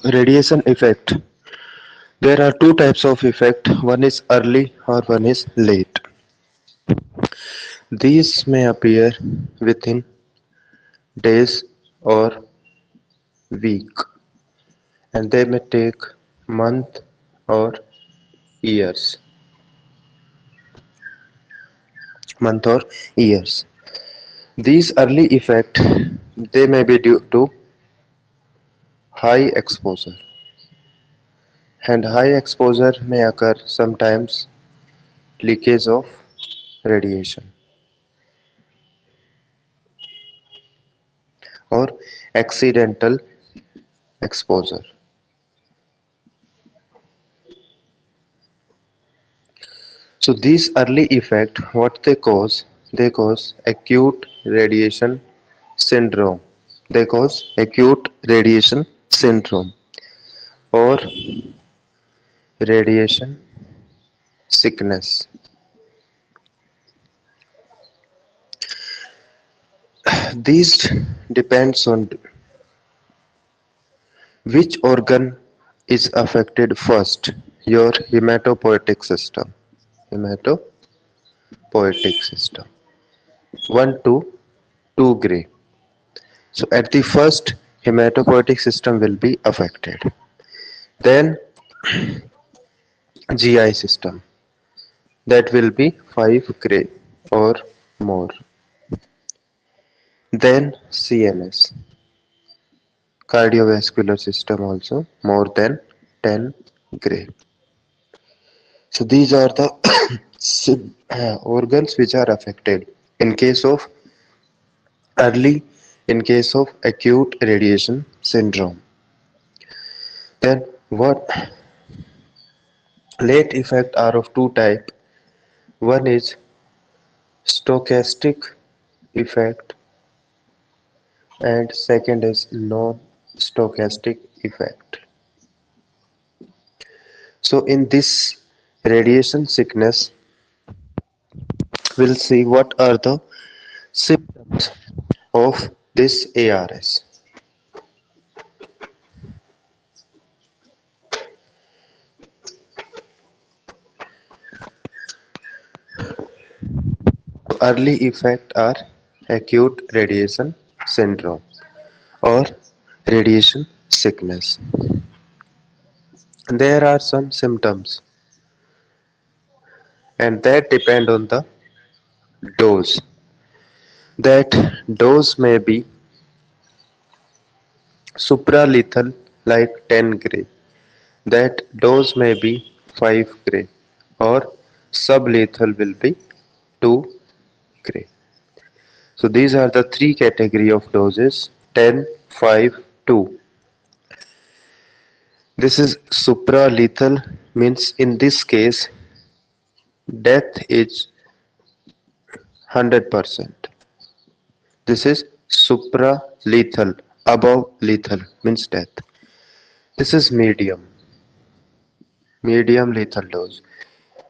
Radiation effect. There are two types of effect. One is early or one is late. These may appear within days or week, and they may take month or years. Month or years. These early effect they may be due to high exposure, and high exposure may occur sometimes leakage of radiation or accidental exposure. So these early effect, what they cause acute radiation syndrome. They cause acute radiation syndrome or radiation sickness. These depends on which organ is affected first. Your hematopoietic system. Hematopoietic system. 1 to 2 gray. So at the first, hematopoietic system will be affected. Then GI system, that will be 5 gray or more. Then CNS, cardiovascular system also more than 10 gray. So these are the organs which are affected in case of early, in case of acute radiation syndrome. Then what late effect are of two type. One is stochastic effect and second is non-stochastic effect. So in this radiation sickness, we'll see what are the symptoms of this ARS. Early effect are acute radiation syndrome or radiation sickness. There are some symptoms and that depend on the dose. That dose may be supralethal like 10 gray. That dose may be 5 gray or sublethal will be 2 gray. So these are the three category of doses 10, 5, 2. This is supralethal means in this case death is 100%. This is supralethal, above lethal means death. This is medium lethal dose.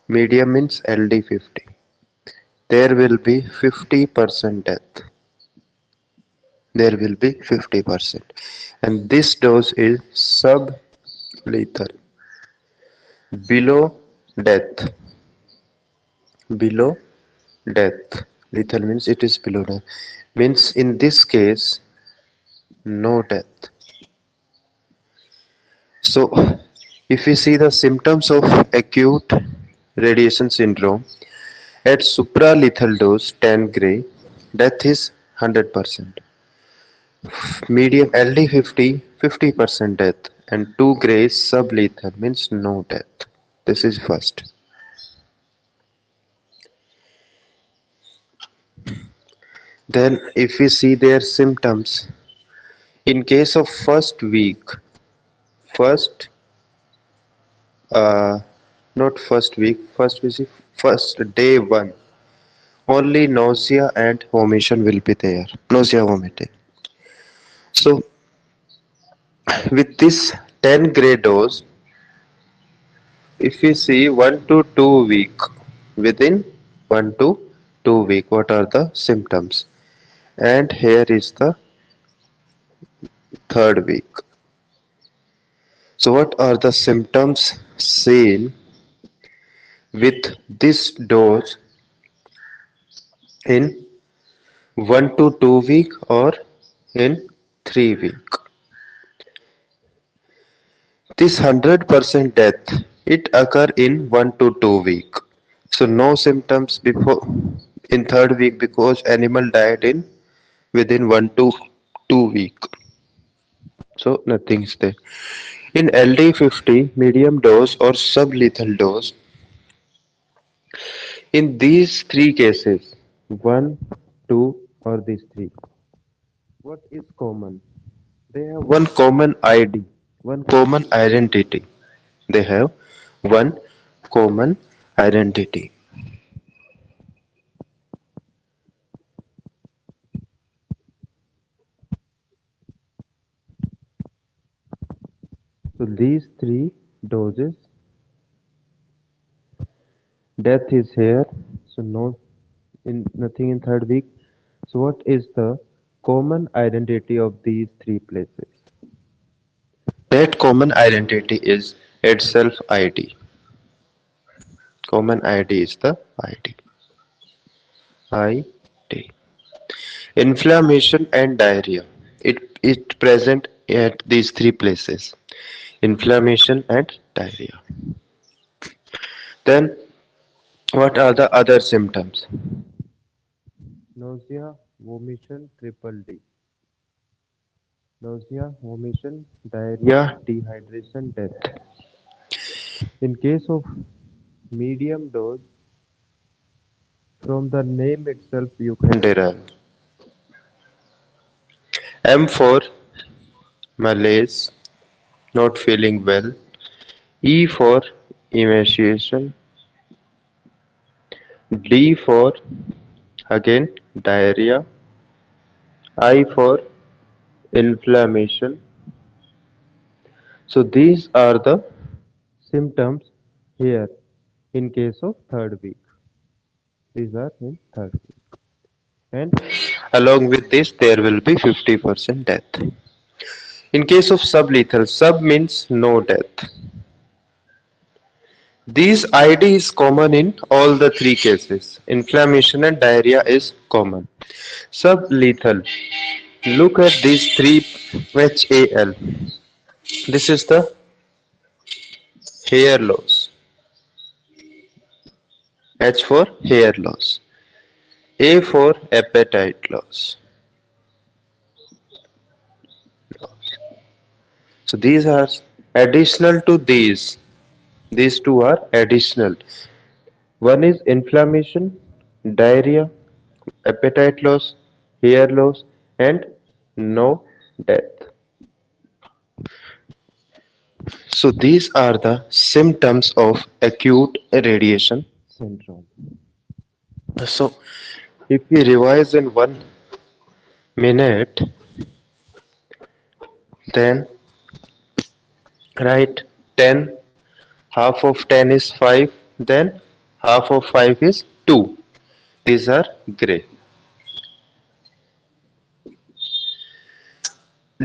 Medium means LD50. There will be 50% death. There will be 50%. And this dose is sublethal. Below death. Below death. Lethal means it is below death. Means in this case, no death. So, if we see the symptoms of acute radiation syndrome, at supralethal dose 10 gray, death is 100%. Medium LD50, 50% death, and 2 gray is sublethal means no death. This is first. Then, if we see their symptoms, in case of first week, first uh, not first week, first day one, only nausea and vomition will be there. Nausea, vomiting. So with this 10 gray dose, if we see 1 to 2 week, within 1 to 2 week, what are the symptoms? And here is the third week. So what are the symptoms seen with this dose in 1 to 2 week or in 3 week? This 100% death, it occur in 1 to 2 week. So no symptoms before in third week because animal died in within 1 to 2 week. So nothing is there. In LD50, medium dose or sublethal dose, in these three cases, 1, 2 or these three, what is common? They have one common ID, one common identity. They have one common identity. So these three doses, death is here. So no, in nothing in third week. So what is the common identity of these three places? That common identity is itself ID. Common ID is the ID. ID. Inflammation and diarrhea. It present at these three places. Inflammation and diarrhea. Then what are the other symptoms? Nausea, vomition, triple D. Nausea, vomition, diarrhea, dehydration, death. In case of medium dose, from the name itself you can derive. M for malaise, not feeling well. E for emaciation. D for again diarrhea. I for inflammation. So these are the symptoms here in case of third week. These are in third week. And along with this, there will be 50% death. In case of sublethal, sub means no death. These ID is common in all the three cases. Inflammation and diarrhea is common. Sublethal. Look at these three HAL. This is the hair loss. H for hair loss. A for appetite loss. So these are additional to these. These two are additional. One is inflammation, diarrhea, appetite loss, hair loss, and no death. So these are the symptoms of acute radiation syndrome. So if we revise in 1 minute, then write 10, half of 10 is 5, then half of 5 is 2. These are gray.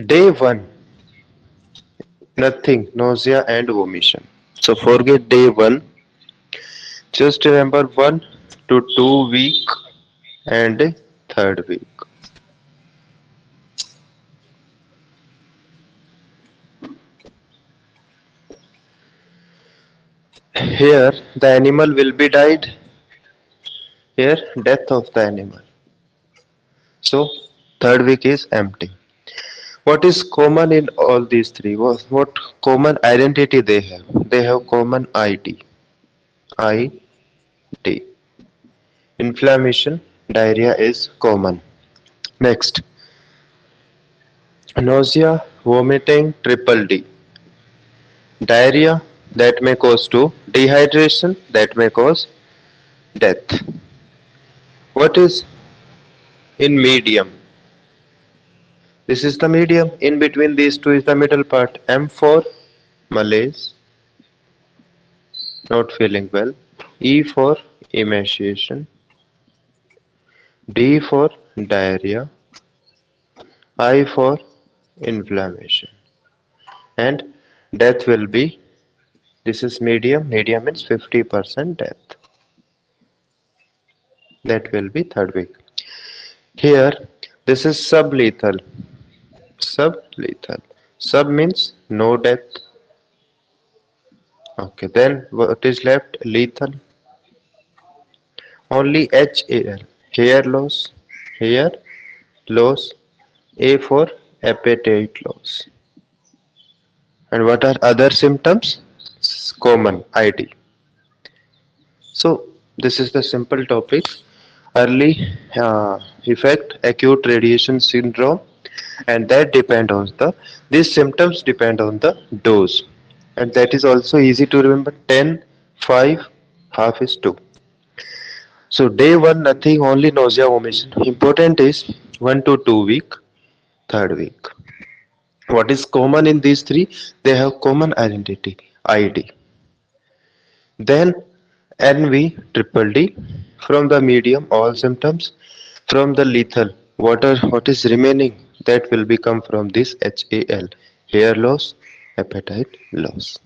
Day 1, nothing, nausea and vomition. So forget day 1, just remember 1 to 2 week and third week. Here the animal will be died. Here death of the animal. So third week is empty. What is common in all these three? What common identity they have? They have common ID. ID. Inflammation, diarrhea is common. Next, nausea, vomiting, triple D. Diarrhea that may cause to dehydration that may cause death. What is in medium? This is the medium. In between these two is the middle part. M for malaise, not feeling well. E for emaciation. D for diarrhea. I for inflammation. And Death will be, this is medium, medium means 50% death. That will be third week. Here, this is sublethal. Sublethal. Sub means no death. Okay, then what is left? Lethal. Only HAL. Hair loss. Hair loss. A for appetite loss. And what are other symptoms? Common ID. So this is the simple topic. Early effect, acute radiation syndrome, and that depend on the, these symptoms depend on the dose, and that is also easy to remember. 10, 5, half is 2. So day 1 nothing, only nausea vomition. Important is 1 to 2 week, third week. What is common in these three? They have common identity, ID. Then NV triple D, from the medium all symptoms, from the lethal what is remaining, that will become from this HAL, hair loss, appetite loss.